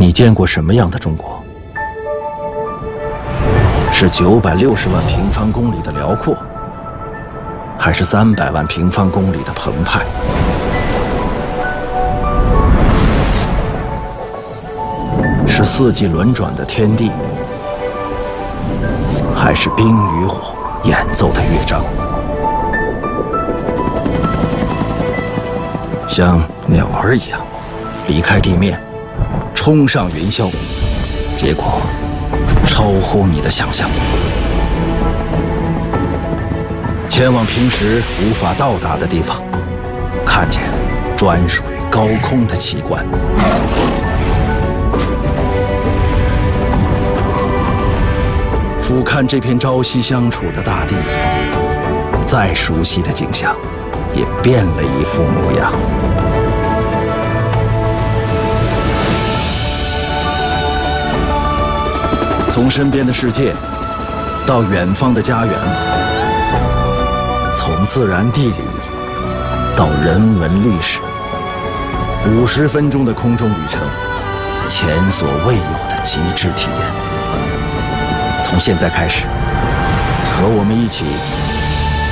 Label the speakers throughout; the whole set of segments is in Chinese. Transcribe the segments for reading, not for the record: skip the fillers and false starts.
Speaker 1: 你见过什么样的中国？是960万平方公里的辽阔，还是300万平方公里的澎湃？是四季轮转的天地，还是冰与火演奏的乐章？像鸟儿一样离开地面，冲上云霄，结果超乎你的想象，前往平时无法到达的地方，看见专属于高空的奇观。俯瞰这片朝夕相处的大地，再熟悉的景象也变了一副模样。从身边的世界到远方的家园，从自然地理到人文历史，50分钟的空中旅程，前所未有的极致体验。从现在开始，和我们一起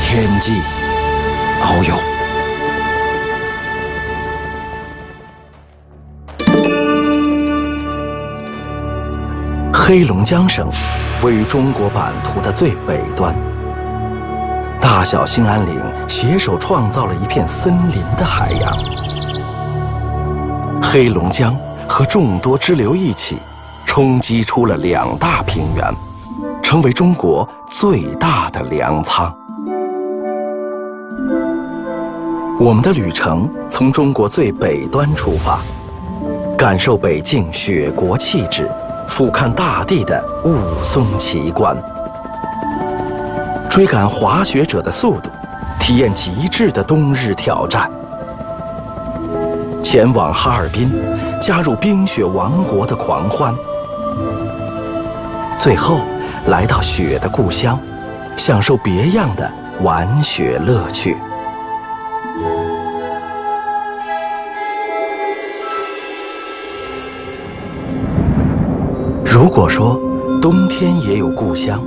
Speaker 1: 天际遨游。黑龙江省位于中国版图的最北端，大小兴安岭携手创造了一片森林的海洋。黑龙江和众多支流一起，冲击出了2大平原，成为中国最大的粮仓。我们的旅程从中国最北端出发，感受北境雪国气质，俯瞰大地的雾凇奇观，追赶滑雪者的速度，体验极致的冬日挑战，前往哈尔滨，加入冰雪王国的狂欢，最后来到雪的故乡，享受别样的玩雪乐趣。如果说冬天也有故乡，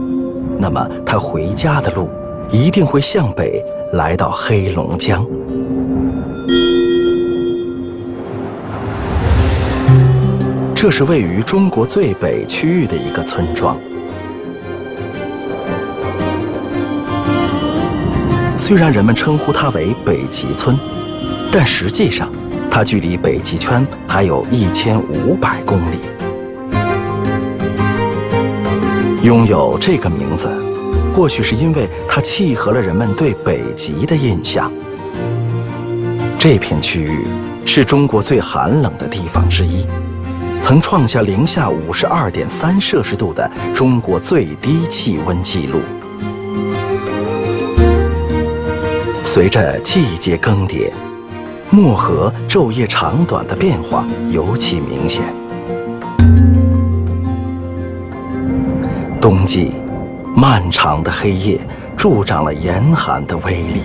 Speaker 1: 那么他回家的路一定会向北来到黑龙江。这是位于中国最北区域的一个村庄。虽然人们称呼它为北极村，但实际上它距离北极圈还有1500公里。拥有这个名字，或许是因为它契合了人们对北极的印象。这片区域是中国最寒冷的地方之一，曾创下零下52.3摄氏度的中国最低气温纪录。随着季节更迭，漠河昼夜长短的变化尤其明显。冬季，漫长的黑夜助长了严寒的威力。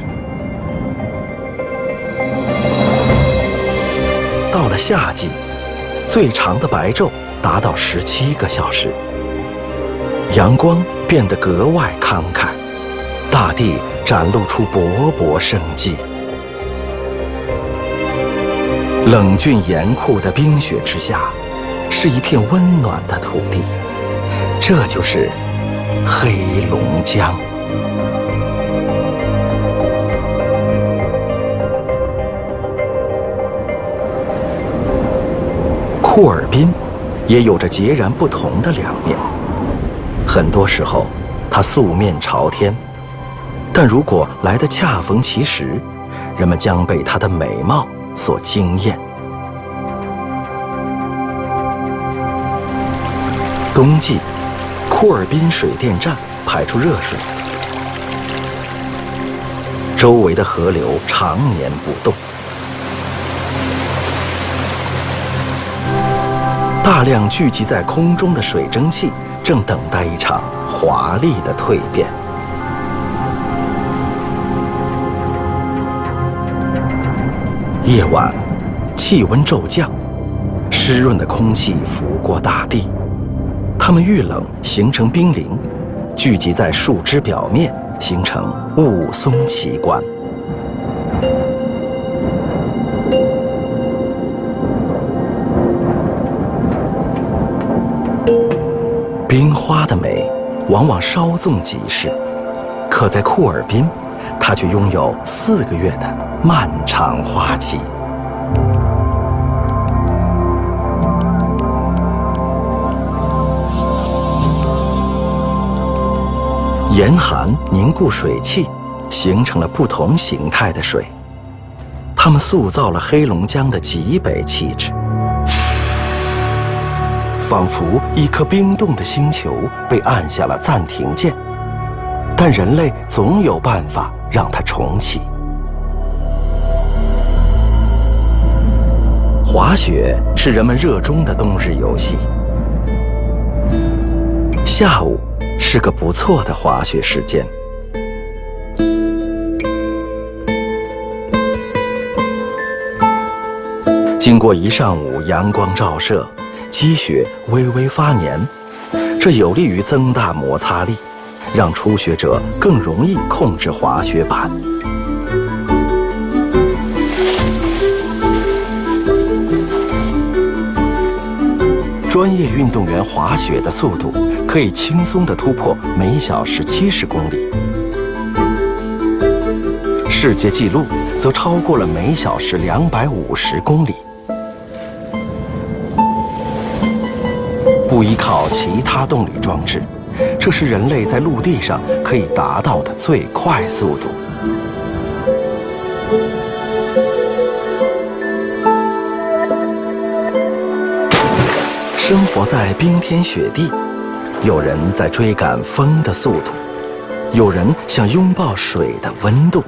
Speaker 1: 到了夏季，最长的白昼达到17个小时，阳光变得格外慷慨，大地展露出勃勃生机。冷峻严酷的冰雪之下，是一片温暖的土地。这就是黑龙江。库尔滨也有着截然不同的两面。很多时候，它素面朝天，但如果来得恰逢其时，人们将被它的美貌所惊艳。冬季，库尔滨水电站排出热水，周围的河流常年不动。大量聚集在空中的水蒸气正等待一场华丽的蜕变。夜晚，气温骤降，湿润的空气拂过大地，它们遇冷形成冰凌，聚集在树枝表面，形成雾凇奇观。冰花的美往往稍纵即逝，可在库尔滨，它却拥有4个月的漫长花期。严寒凝固水汽，形成了不同形态的水，它们塑造了黑龙江的极北气质。仿佛一颗冰冻的星球被按下了暂停键，但人类总有办法让它重启。滑雪是人们热衷的冬日游戏。下午是个不错的滑雪时间。经过一上午阳光照射，积雪微微发黏，这有利于增大摩擦力，让初学者更容易控制滑雪板。专业运动员滑雪的速度可以轻松地突破每小时70公里，世界纪录则超过了每小时250公里。不依靠其他动力装置，这是人类在陆地上可以达到的最快速度。生活在冰天雪地，有人在追赶风的速度，有人想拥抱水的温度。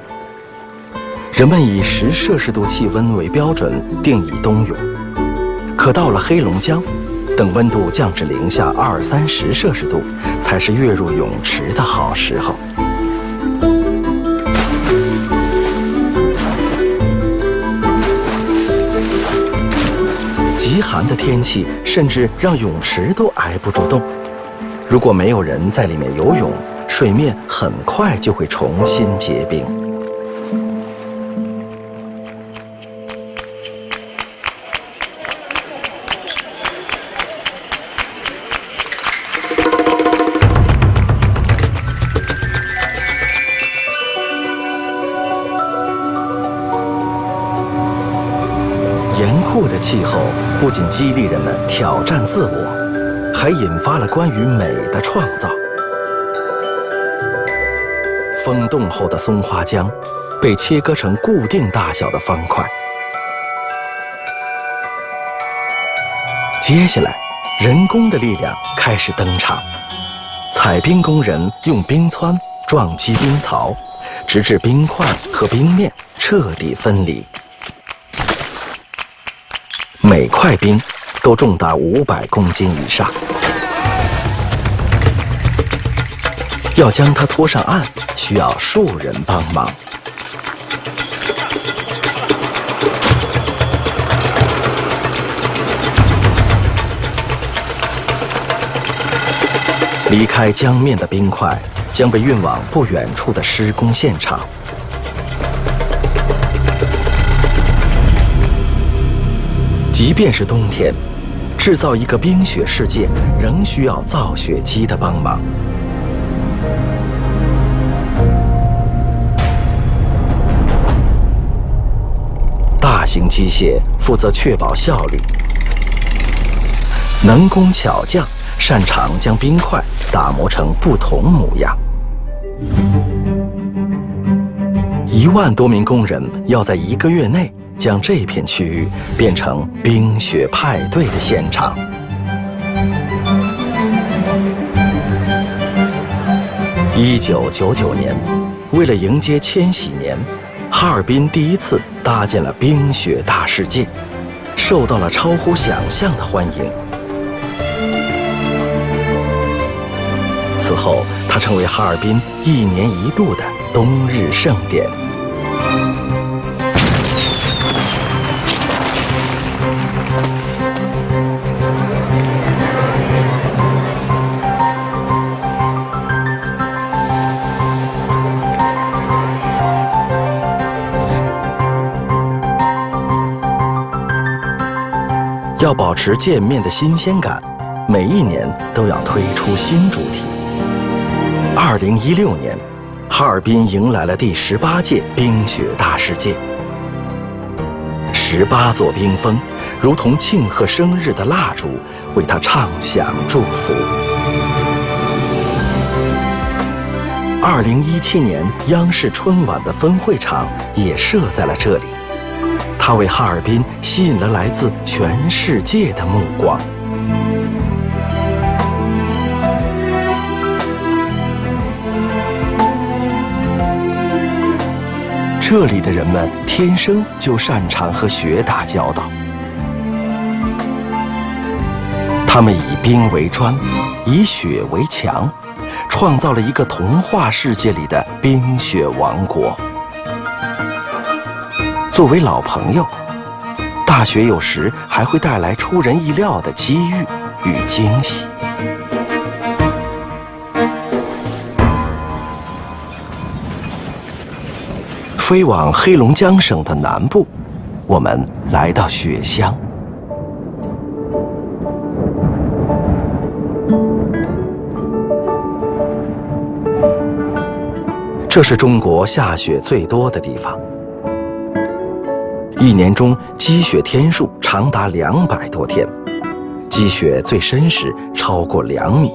Speaker 1: 人们以10摄氏度气温为标准定义冬泳，可到了黑龙江，等温度降至零下20-30摄氏度，才是跃入泳池的好时候。极寒的天气甚至让泳池都挨不住冻。如果没有人在里面游泳，水面很快就会重新结冰。严酷的气候不仅激励人们挑战自我，还引发了关于美的创造。风冻后的松花江被切割成固定大小的方块。接下来，人工的力量开始登场。采冰工人用冰湍撞击冰槽，直至冰块和冰面彻底分离。每块冰都重达500公斤以上。要将它拖上岸，需要数人帮忙。离开江面的冰块将被运往不远处的施工现场。即便是冬天，制造一个冰雪世界仍需要造雪机的帮忙。大型机械负责确保效率，能工巧匠擅长将冰块打磨成不同模样。1万多名工人要在1个月内将这片区域变成冰雪派对的现场。1999年，为了迎接千禧年，哈尔滨第一次搭建了冰雪大世界，受到了超乎想象的欢迎。此后，它成为哈尔滨1年1度的冬日盛典。要保持见面的新鲜感，每一年都要推出新主题。2016年，哈尔滨迎来了第18届冰雪大世界。18座冰峰，如同庆贺生日的蜡烛，为他唱响祝福。2017年，央视春晚的分会场也设在了这里，它为哈尔滨吸引了来自全世界的目光。这里的人们天生就擅长和雪打交道，他们以冰为砖，以雪为墙，创造了一个童话世界里的冰雪王国。作为老朋友，大雪有时还会带来出人意料的机遇与惊喜。飞往黑龙江省的南部，我们来到雪乡。这是中国下雪最多的地方，一年中积雪天数长达200多天，积雪最深时超过2米。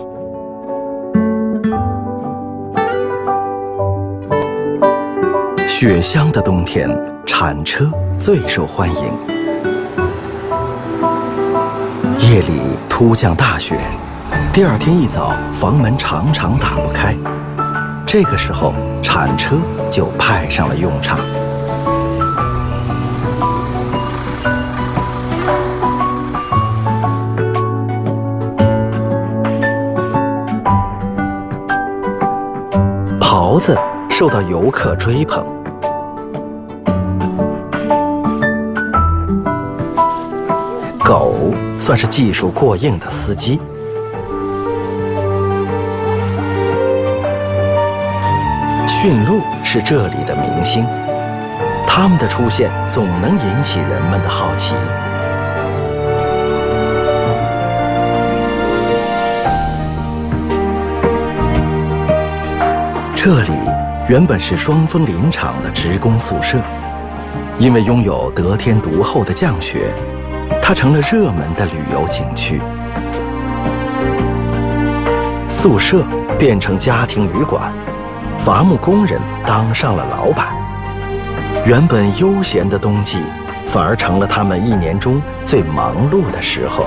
Speaker 1: 雪乡的冬天，铲车最受欢迎。夜里突降大雪，第二天一早，房门常常打不开。这个时候，铲车就派上了用场。狍子受到游客追捧。狗算是技术过硬的司机。驯鹿是这里的明星，它们的出现总能引起人们的好奇。这里原本是双峰林场的职工宿舍，因为拥有得天独厚的降雪，它成了热门的旅游景区。宿舍变成家庭旅馆，伐木工人当上了老板。原本悠闲的冬季，反而成了他们一年中最忙碌的时候。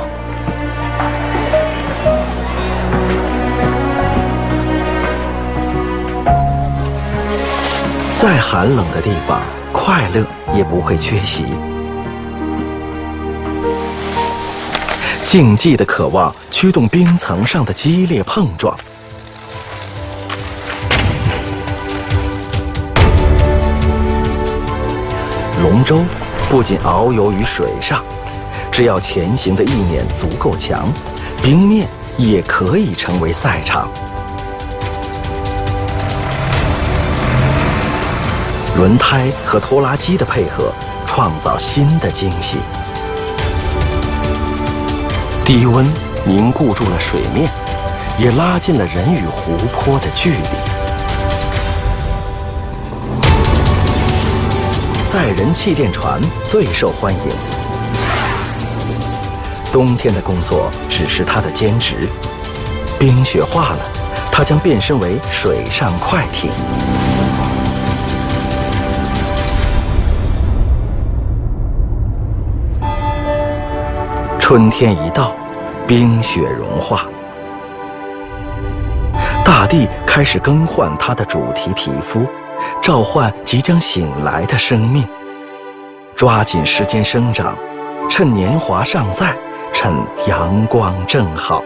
Speaker 1: 再寒冷的地方，快乐也不会缺席。竞技的渴望驱动冰层上的激烈碰撞。龙舟不仅遨游于水上，只要前行的意念足够强，冰面也可以成为赛场。轮胎和拖拉机的配合，创造新的惊喜。低温凝固住了水面，也拉近了人与湖泊的距离。载人气垫船最受欢迎。冬天的工作只是它的兼职，冰雪化了，它将变身为水上快艇。春天一到，冰雪融化，大地开始更换它的主题皮肤，召唤即将醒来的生命。抓紧时间生长，趁年华尚在，趁阳光正好。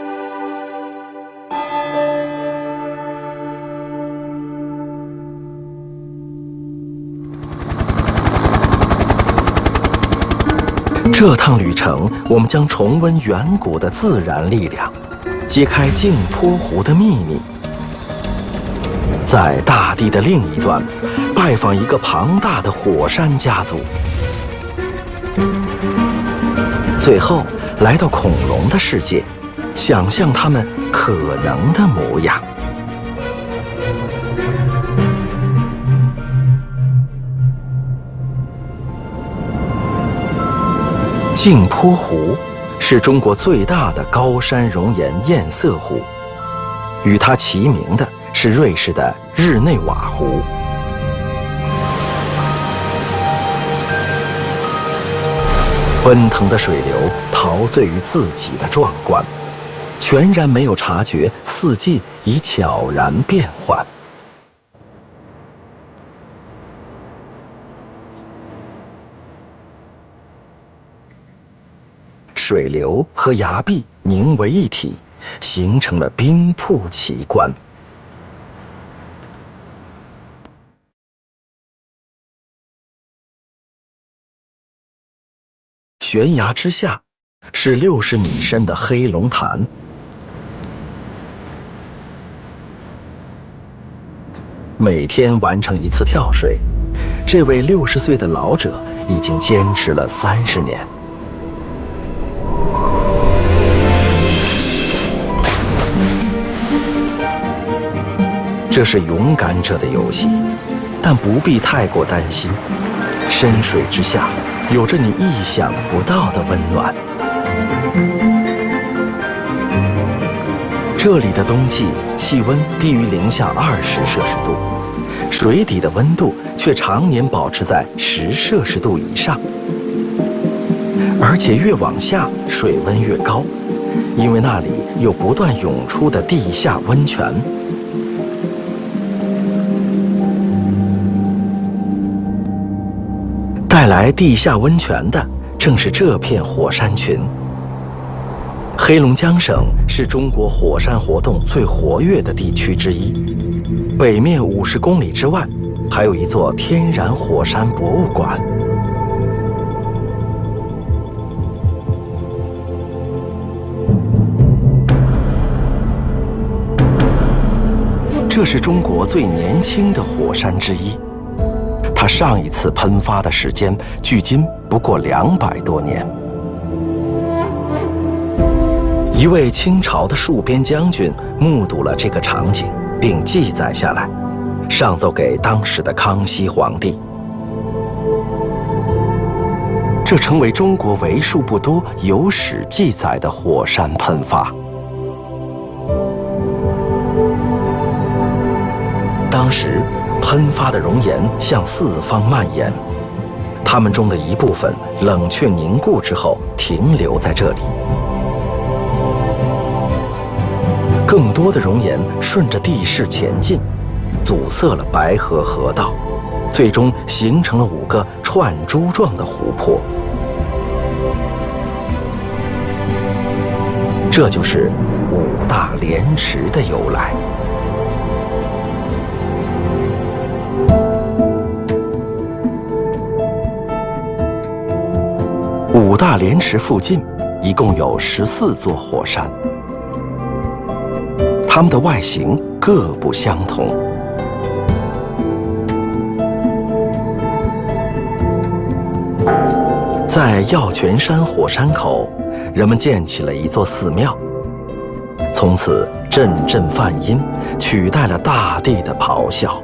Speaker 1: 这趟旅程，我们将重温远古的自然力量，揭开镜泊湖的秘密，在大地的另一端，拜访一个庞大的火山家族。最最后来到恐龙的世界，想象它们可能的模样。镜泊湖是中国最大的高山熔岩堰塞湖，与它齐名的是瑞士的日内瓦湖。奔腾的水流陶醉于自己的壮观，全然没有察觉四季已悄然变换。水流和崖壁凝为一体，形成了冰瀑奇观。悬崖之下是60米深的黑龙潭，每天完成一次跳水，这位60岁的老者已经坚持了30年。这是勇敢者的游戏，但不必太过担心。深水之下，有着你意想不到的温暖。这里的冬季气温低于零下20摄氏度，水底的温度却常年保持在10摄氏度以上，而且越往下水温越高，因为那里有不断涌出的地下温泉。带来地下温泉的正是这片火山群。黑龙江省是中国火山活动最活跃的地区之一，北面50公里之外，还有一座天然火山博物馆。这是中国最年轻的火山之一。它上一次喷发的时间距今不过200多年。一位清朝的戍边将军目睹了这个场景，并记载下来，上奏给当时的康熙皇帝。这成为中国为数不多有史记载的火山喷发。当时喷发的熔岩向四方蔓延，它们中的一部分冷却凝固之后停留在这里，更多的熔岩顺着地势前进，阻塞了白河河道，最终形成了5个串珠状的湖泊。这就是5大连池的由来。5大连池附近一共有14座火山，它们的外形各不相同。在药泉山火山口，人们建起了一座寺庙，从此阵阵梵音取代了大地的咆哮。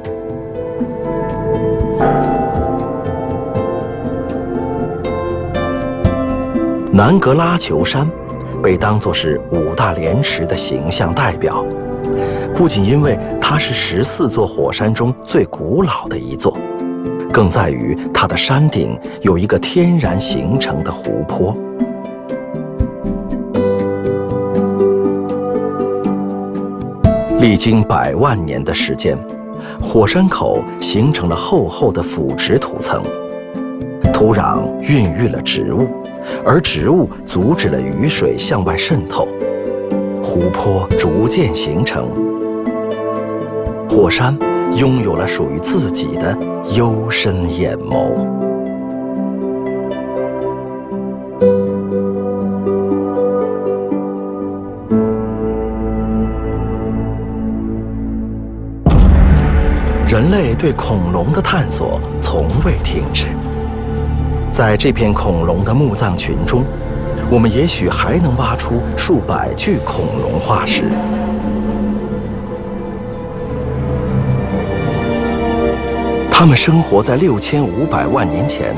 Speaker 1: 南格拉球山被当作是5大连池的形象代表，不仅因为它是14座火山中最古老的一座，更在于它的山顶有一个天然形成的湖泊。历经100万年的时间，火山口形成了厚厚的腐殖土层，土壤孕育了植物，而植物阻止了雨水向外渗透，湖泊逐渐形成。火山拥有了属于自己的幽深眼眸。人类对恐龙的探索从未停止。在这片恐龙的墓葬群中，我们也许还能挖出数百具恐龙化石。它们生活在6500万年前，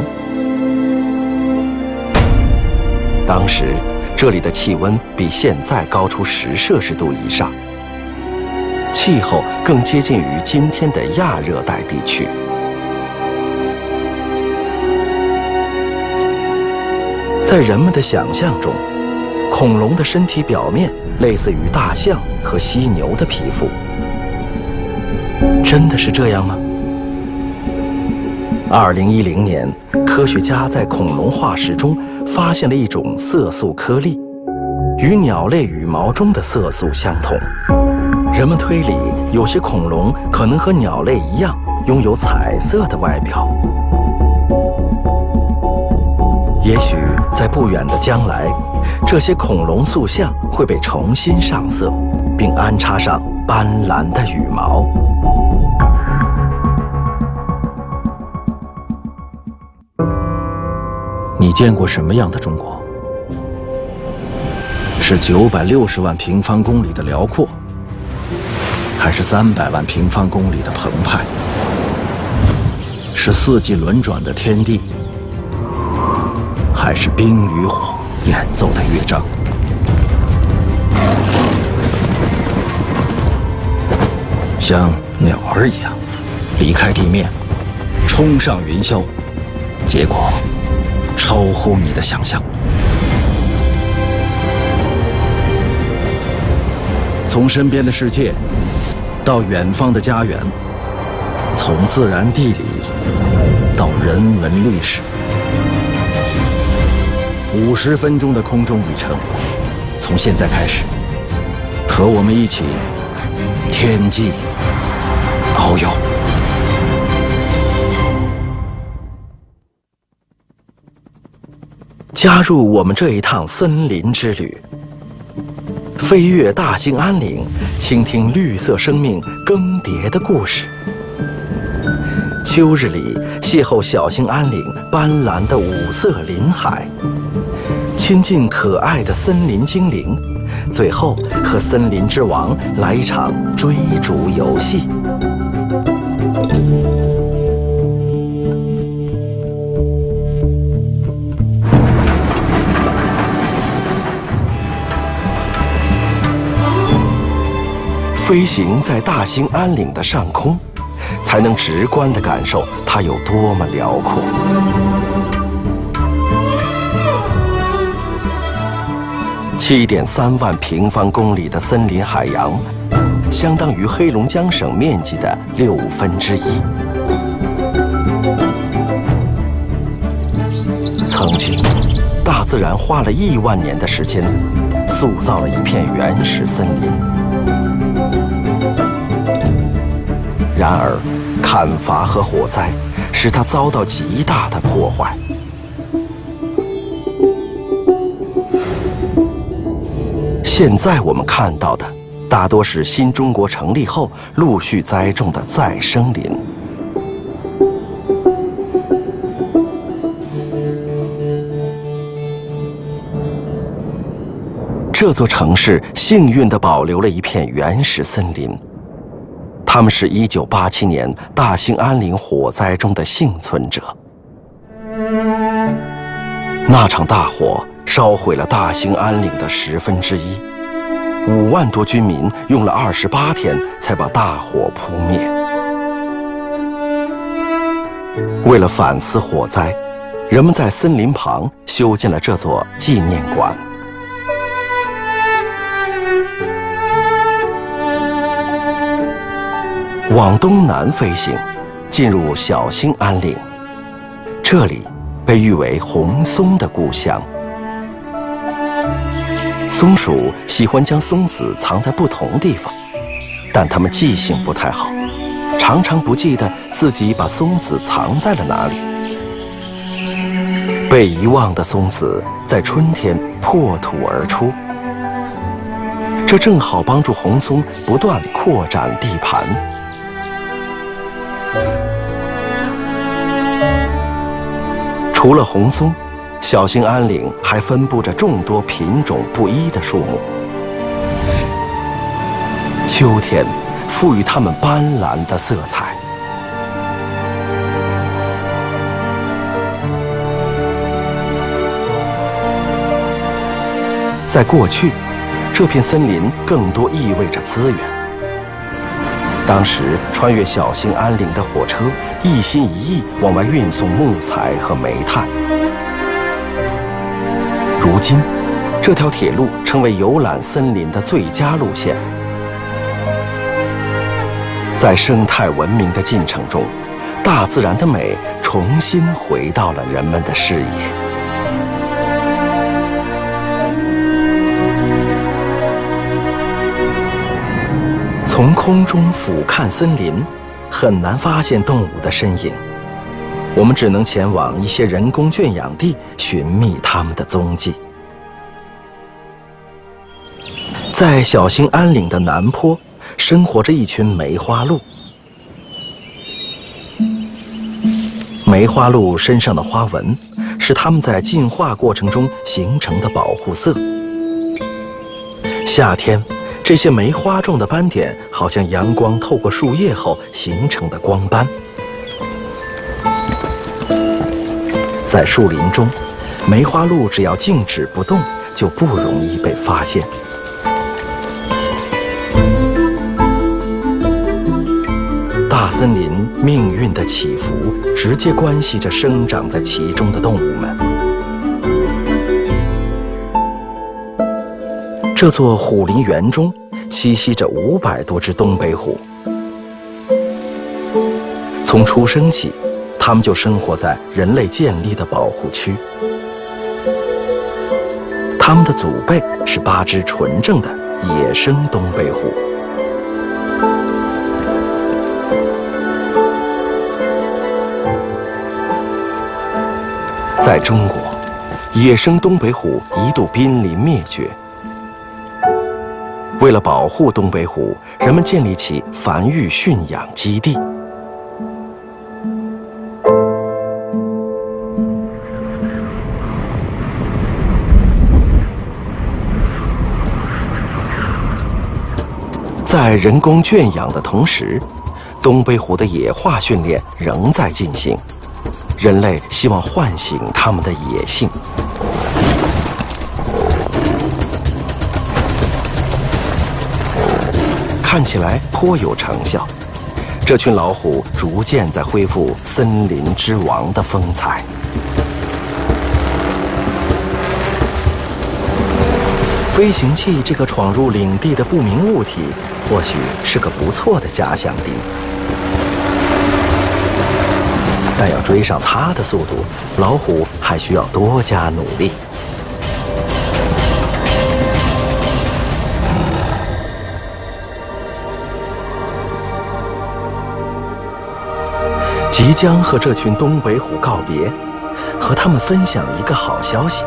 Speaker 1: 当时这里的气温比现在高出10°C以上，气候更接近于今天的亚热带地区。在人们的想象中，恐龙的身体表面类似于大象和犀牛的皮肤，真的是这样吗？2010年，科学家在恐龙化石中发现了一种色素颗粒，与鸟类羽毛中的色素相同。人们推理，有些恐龙可能和鸟类一样，拥有彩色的外表。也许在不远的将来，这些恐龙塑像会被重新上色，并安插上斑斓的羽毛。
Speaker 2: 你见过什么样的中国？是960万平方公里的辽阔，还是300万平方公里的澎湃？是四季轮转的天地，还是冰与火演奏的乐章？像鸟儿一样，离开地面，冲上云霄，结果超乎你的想象。从身边的世界到远方的家园，从自然地理到人文历史，50分钟的空中旅程，从现在开始，和我们一起天际遨游。
Speaker 1: 加入我们这一趟森林之旅，飞越大兴安岭，倾听绿色生命更迭的故事。秋日里邂逅小兴安岭斑斓的五色林海，亲近可爱的森林精灵，最后和森林之王来一场追逐游戏。飞行在大兴安岭的上空，才能直观地感受它有多么辽阔。7.3万平方公里的森林海洋，相当于黑龙江省面积的1/6。曾经，大自然花了1万年的时间，塑造了一片原始森林。然而，砍伐和火灾使它遭到极大的破坏。现在我们看到的，大多是新中国成立后陆续栽种的再生林。这座城市幸运地保留了一片原始森林。他们是1987年大兴安岭火灾中的幸存者。那场大火烧毁了大兴安岭的1/10，5万多居民用了28天才把大火扑灭。为了反思火灾，人们在森林旁修建了这座纪念馆。往东南飞行，进入小兴安岭，这里被誉为红松的故乡。松鼠喜欢将松子藏在不同地方，但它们记性不太好，常常不记得自己把松子藏在了哪里。被遗忘的松子在春天破土而出，这正好帮助红松不断扩展地盘。除了红松，小兴安岭还分布着众多品种不一的树木，秋天赋予它们斑斓的色彩。在过去，这片森林更多意味着资源。当时穿越小兴安岭的火车一心一意往外运送木材和煤炭。如今，这条铁路成为游览森林的最佳路线。在生态文明的进程中，大自然的美重新回到了人们的视野。从空中俯瞰森林，很难发现动物的身影。我们只能前往一些人工圈养地，寻觅它们的踪迹。在小兴安岭的南坡，生活着一群梅花鹿。梅花鹿身上的花纹是它们在进化过程中形成的保护色。夏天，这些梅花状的斑点好像阳光透过树叶后形成的光斑。在树林中，梅花鹿只要静止不动，就不容易被发现。大森林命运的起伏，直接关系着生长在其中的动物们。这座虎林园中栖息着500多只东北虎。从出生起，它们就生活在人类建立的保护区。它们的祖辈是8只纯正的野生东北虎。在中国，野生东北虎一度濒临灭绝。为了保护东北虎，人们建立起繁育驯养基地。在人工圈养的同时，东北虎的野化训练仍在进行。人类希望唤醒它们的野性。看起来颇有成效，这群老虎逐渐在恢复森林之王的风采。飞行器这个闯入领地的不明物体，或许是个不错的假想敌。但要追上它的速度，老虎还需要多加努力。即将和这群东北虎告别，和他们分享一个好消息：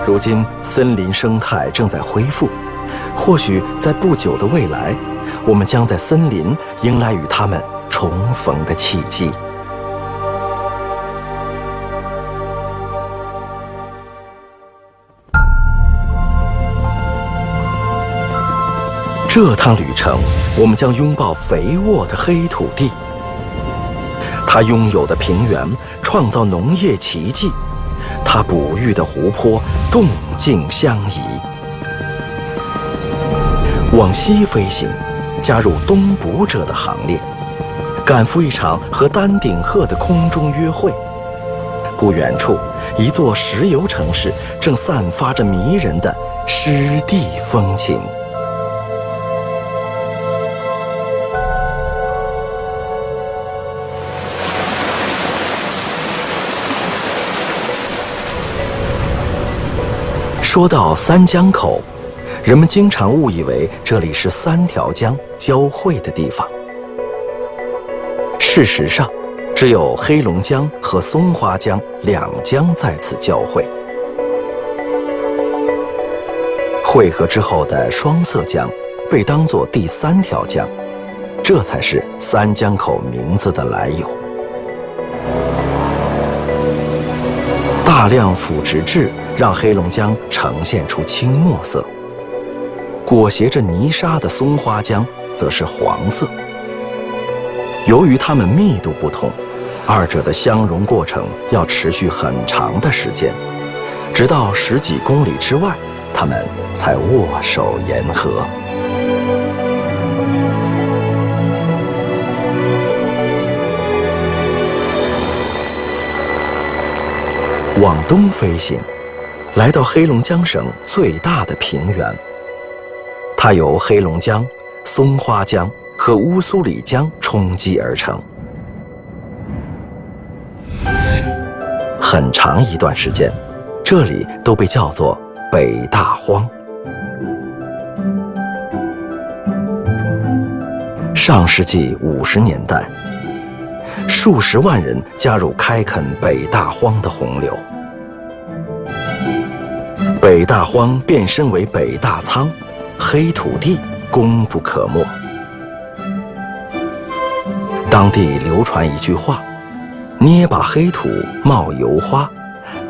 Speaker 1: 如今森林生态正在恢复，或许在不久的未来，我们将在森林迎来与他们重逢的契机。这趟旅程，我们将拥抱肥沃的黑土地。它拥有的平原创造农业奇迹，它哺育的湖泊动静相宜。往西飞行，加入东捕者的行列，赶赴一场和丹顶鹤的空中约会。不远处，一座石油城市正散发着迷人的湿地风情。说到三江口，人们经常误以为这里是3条江交汇的地方。事实上，只有黑龙江和松花江2江在此交汇。汇合之后的双色江被当作第3条江，这才是三江口名字的来由。大量腐殖质让黑龙江呈现出青墨色，裹挟着泥沙的松花江则是黄色。由于它们密度不同，二者的相融过程要持续很长的时间，直到10几公里之外，它们才握手言和。往东飞行，来到黑龙江省最大的平原，它由黑龙江、松花江和乌苏里江冲积而成。很长一段时间，这里都被叫做北大荒。上世纪50年代，数十万人加入开垦北大荒的洪流，北大荒变身为北大仓，黑土地功不可没。当地流传一句话：捏把黑土冒油花，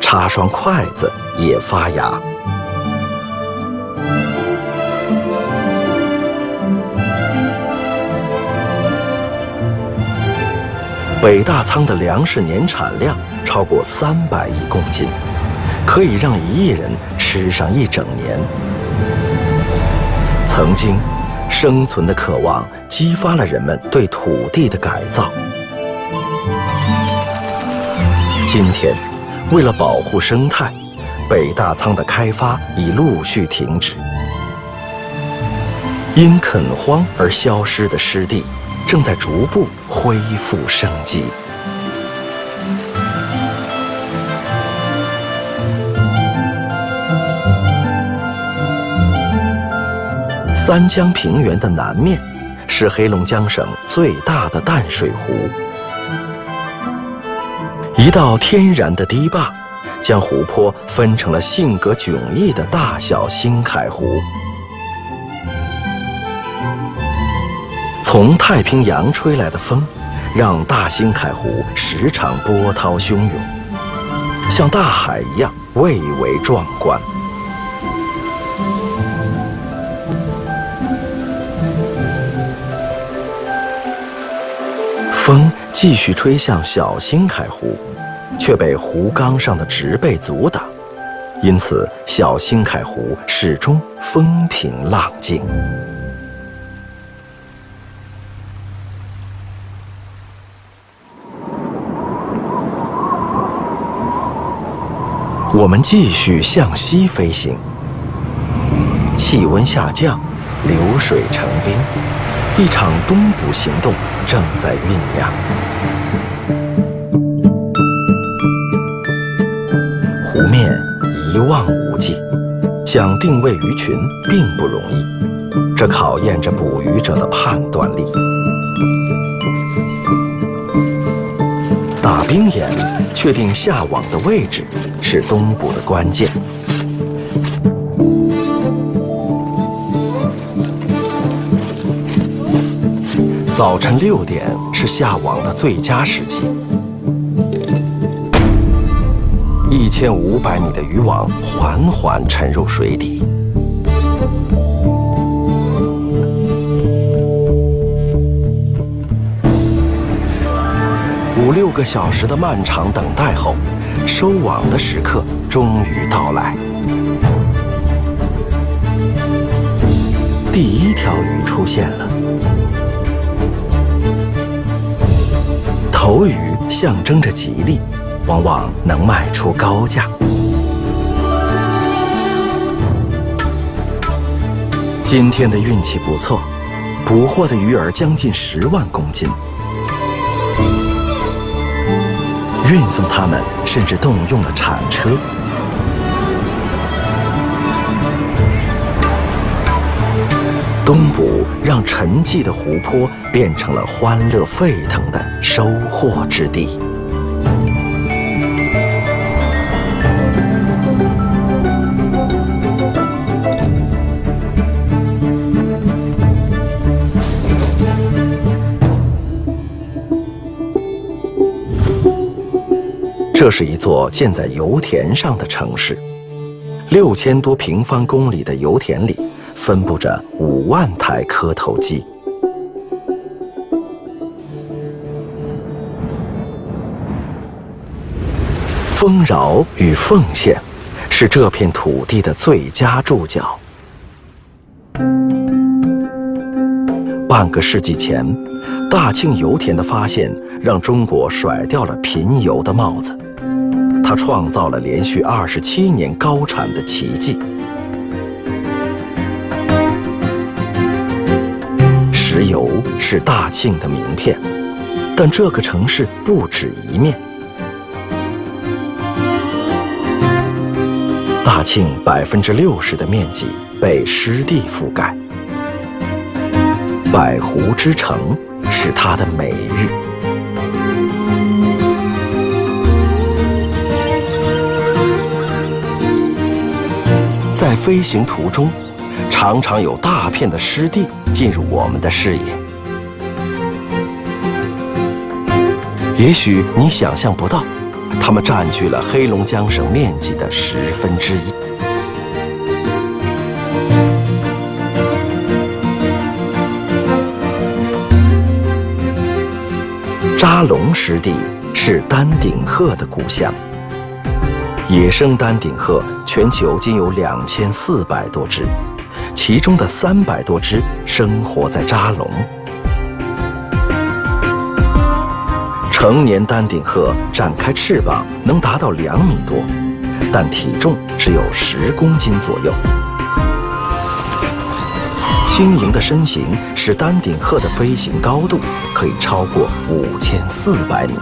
Speaker 1: 插双筷子也发芽。北大仓的粮食年产量超过300亿公斤，可以让1亿人吃上1整年。曾经，生存的渴望激发了人们对土地的改造。今天，为了保护生态，北大仓的开发已陆续停止。因垦荒而消失的湿地，正在逐步恢复生机。三江平原的南面是黑龙江省最大的淡水湖，一道天然的堤坝将湖泊分成了性格迥异的大小新凯湖。从太平洋吹来的风，让大兴凯湖时常波涛汹涌，像大海一样蔚为壮观。风继续吹向小兴凯湖，却被湖缸上的植被阻挡，因此小兴凯湖始终风平浪静。我们继续向西飞行，气温下降，流水成冰，一场东捕行动正在酝酿。湖面一望无际，想定位鱼群并不容易，这考验着捕鱼者的判断力。打冰眼，确定下网的位置是东捕的关键。早晨6点是下网的最佳时机。1500米的渔网缓缓沉入水底。5、6个小时的漫长等待后，收网的时刻终于到来。第1条鱼出现了。头鱼象征着吉利，往往能卖出高价。今天的运气不错，捕获的鱼儿将近10万公斤。运送它们甚至动用了铲车。东捕让沉寂的湖泊变成了欢乐沸腾的收获之地。这是一座建在油田上的城市，6000多平方公里的油田里分布着5万台磕头机。丰饶与奉献是这片土地的最佳注脚。半个世纪前，大庆油田的发现让中国甩掉了贫油的帽子，它创造了连续27年高产的奇迹。石油是大庆的名片，但这个城市不止一面。大庆60%的面积被湿地覆盖，百湖之城是它的美誉。在飞行途中，常常有大片的湿地进入我们的视野。也许你想象不到，它们占据了黑龙江省面积的1/10。扎龙湿地是丹顶鹤的故乡，野生丹顶鹤全球仅有2400多只，其中的300多只生活在扎龙。成年丹顶鹤展开翅膀能达到2米多，但体重只有10公斤左右。轻盈的身形使丹顶鹤的飞行高度可以超过5400米。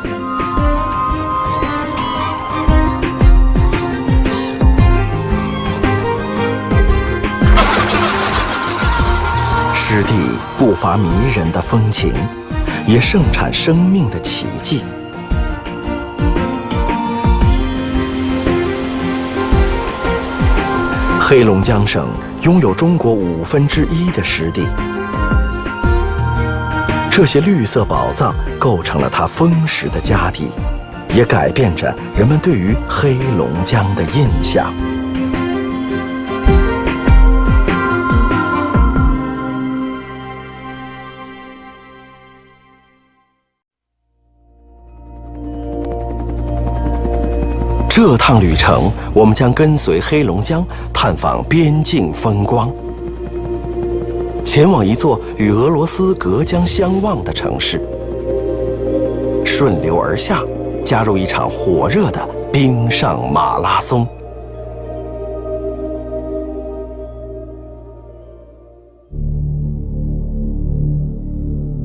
Speaker 1: 湿地不乏迷人的风情，也盛产生命的奇迹。黑龙江省拥有中国1/5的湿地，这些绿色宝藏构成了它丰实的家底，也改变着人们对于黑龙江的印象。这趟旅程，我们将跟随黑龙江探访边境风光，前往一座与俄罗斯隔江相望的城市，顺流而下，加入一场火热的冰上马拉松。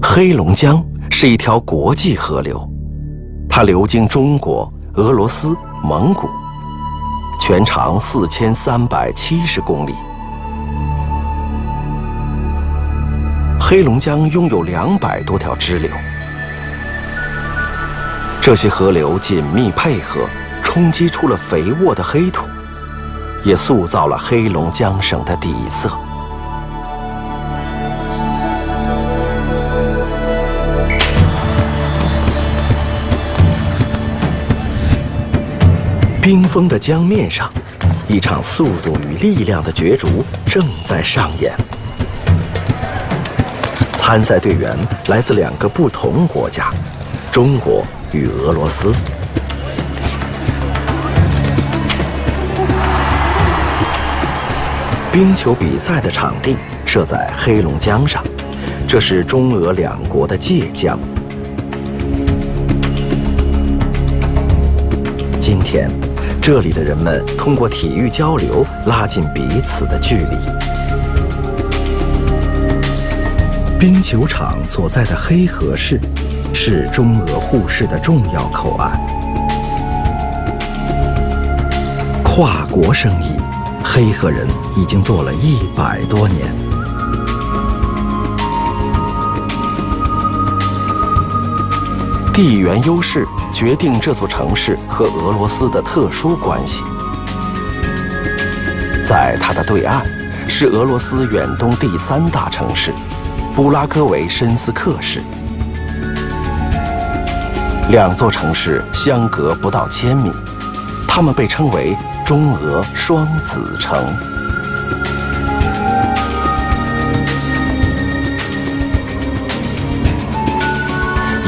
Speaker 1: 黑龙江是一条国际河流，它流经中国、俄罗斯、蒙古，全长4370公里。黑龙江拥有200多条支流，这些河流紧密配合，冲击出了肥沃的黑土，也塑造了黑龙江省的底色。冰封的江面上，一场速度与力量的角逐正在上演。参赛队员来自2个不同国家，中国与俄罗斯。冰球比赛的场地设在黑龙江上，这是中俄2国的界江。今天，这里的人们通过体育交流拉近彼此的距离。冰球场所在的黑河市是中俄互市的重要口岸。跨国生意，黑河人已经做了100多年。地缘优势决定这座城市和俄罗斯的特殊关系。在它的对岸，是俄罗斯远东第3大城市布拉戈维申斯克市。两座城市相隔不到1000米，它们被称为中俄双子城。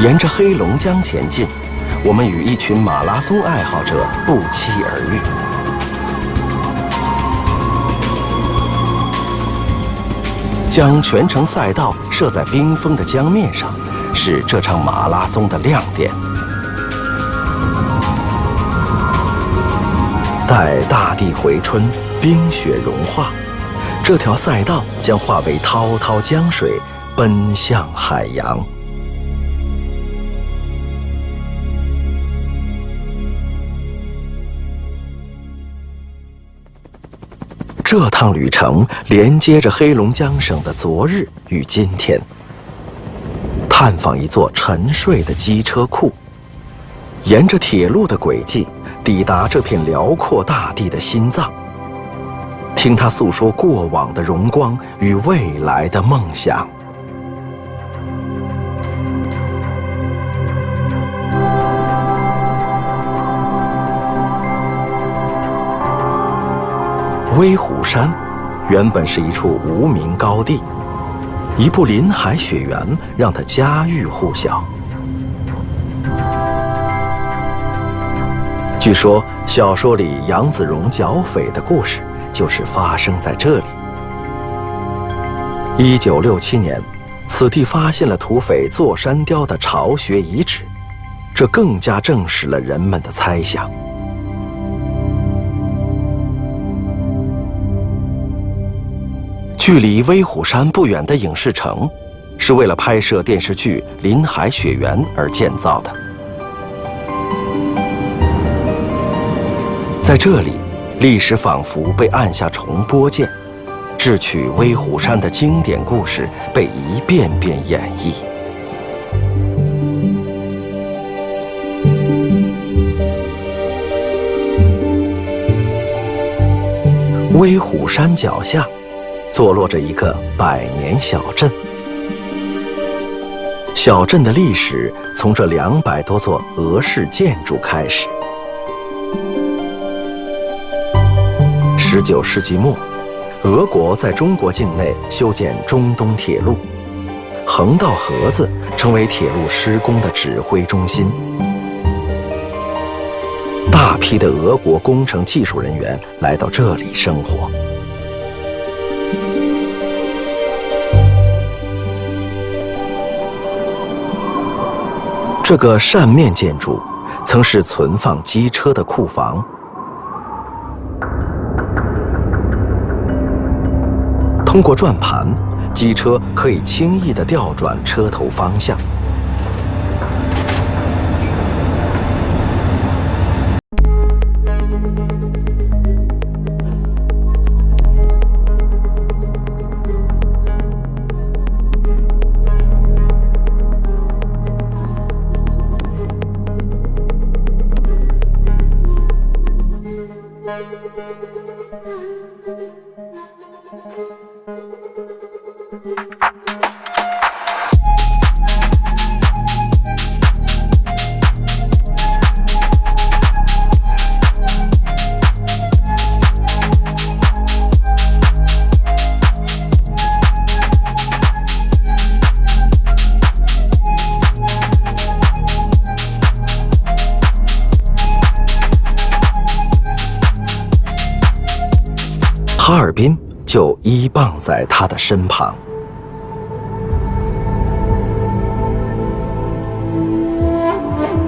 Speaker 1: 沿着黑龙江前进，我们与一群马拉松爱好者不期而遇。将全程赛道设在冰封的江面上，是这场马拉松的亮点。待大地回春，冰雪融化，这条赛道将化为滔滔江水，奔向海洋。这趟旅程连接着黑龙江省的昨日与今天，探访一座沉睡的机车库，沿着铁路的轨迹抵达这片辽阔大地的心脏，听它诉说过往的荣光与未来的梦想。威虎山原本是一处无名高地，一部临海雪原让它家喻户晓。据说小说里杨子荣剿匪的故事就是发生在这里。1967年，此地发现了土匪座山雕的巢穴遗址，这更加证实了人们的猜想。距离威虎山不远的影视城，是为了拍摄电视剧《临海雪原》而建造的。在这里，历史仿佛被按下重播键，智取威虎山的经典故事被一遍遍演绎。威虎山脚下坐落着一个百年小镇，小镇的历史从这200多座俄式建筑开始。19世纪末，俄国在中国境内修建中东铁路，横道河子成为铁路施工的指挥中心。大批的俄国工程技术人员来到这里生活。这个扇面建筑曾是存放机车的库房，通过转盘，机车可以轻易地调转车头方向。哈尔滨就依傍在他的身旁。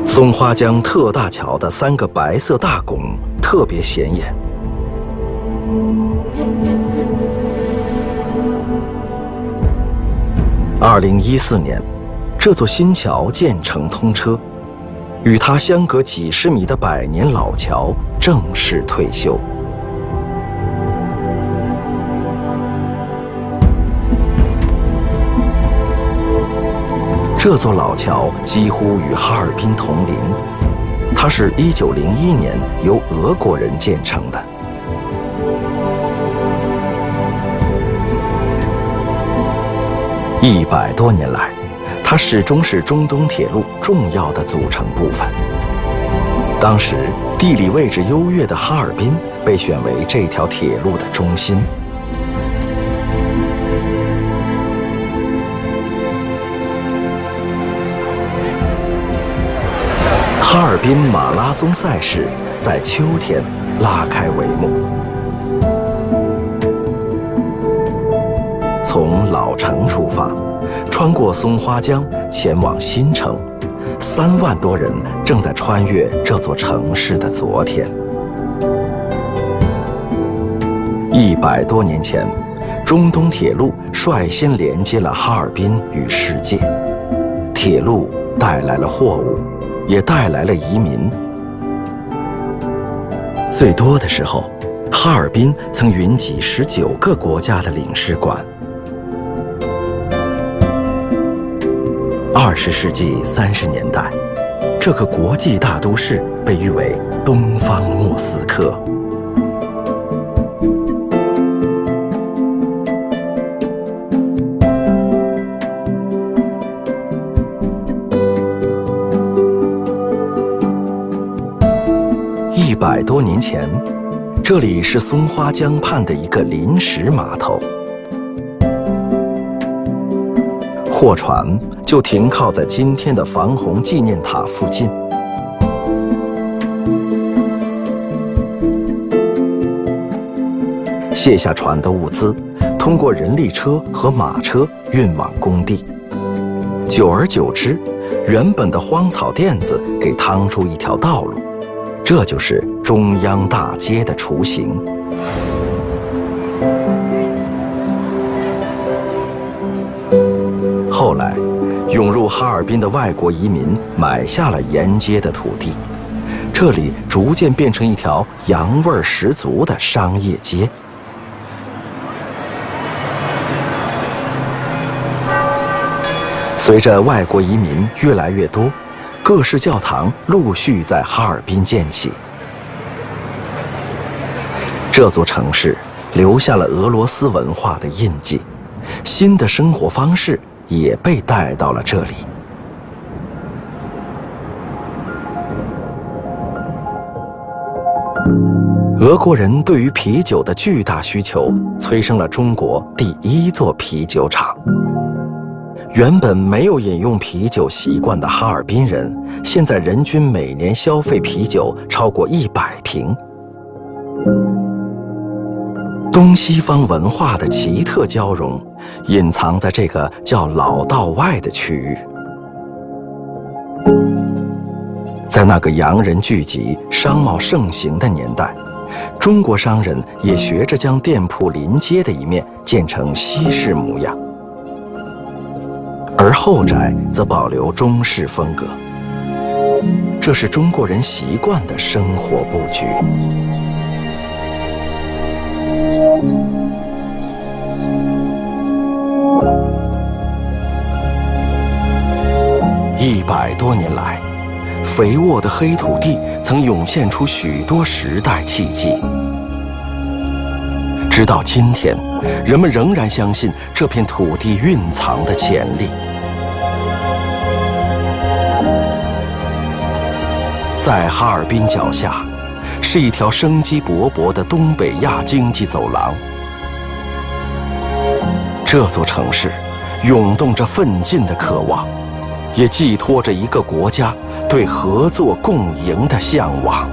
Speaker 1: 松花江特大桥的3个白色大拱特别显眼。2014年，这座新桥建成通车，与它相隔几十米的100年老桥正式退休。这座老桥几乎与哈尔滨同龄，它是1901年由俄国人建成的。100多年来，它始终是中东铁路重要的组成部分。当时，地理位置优越的哈尔滨被选为这条铁路的中心。哈尔滨马拉松赛事在秋天拉开帷幕。从老城出发，穿过松花江前往新城，3万多人正在穿越这座城市的昨天。100多年前，中东铁路率先连接了哈尔滨与世界。铁路带来了货物，也带来了移民。最多的时候，哈尔滨曾云集19个国家的领事馆。20世纪30年代，这个国际大都市被誉为“东方莫斯科”。100多年前，这里是松花江畔的一个临时码头，货船就停靠在今天的防洪纪念塔附近。卸下船的物资，通过人力车和马车运往工地。久而久之，原本的荒草甸子给趟出一条道路，这就是中央大街的雏形。后来，涌入哈尔滨的外国移民买下了沿街的土地，这里逐渐变成一条洋味儿十足的商业街。随着外国移民越来越多，各式教堂陆续在哈尔滨建起。这座城市留下了俄罗斯文化的印记，新的生活方式也被带到了这里。俄国人对于啤酒的巨大需求，催生了中国第1座啤酒厂。原本没有饮用啤酒习惯的哈尔滨人，现在人均每年消费啤酒超过100瓶。东西方文化的奇特交融，隐藏在这个叫老道外的区域。在那个洋人聚集、商贸盛行的年代，中国商人也学着将店铺临街的一面建成西式模样，而后宅则保留中式风格。这是中国人习惯的生活布局。100多年来，肥沃的黑土地曾涌现出许多时代契机。直到今天，人们仍然相信这片土地蕴藏的潜力。在哈尔滨脚下，是一条生机勃勃的东北亚经济走廊。这座城市涌动着奋进的渴望，也寄托着一个国家对合作共赢的向往。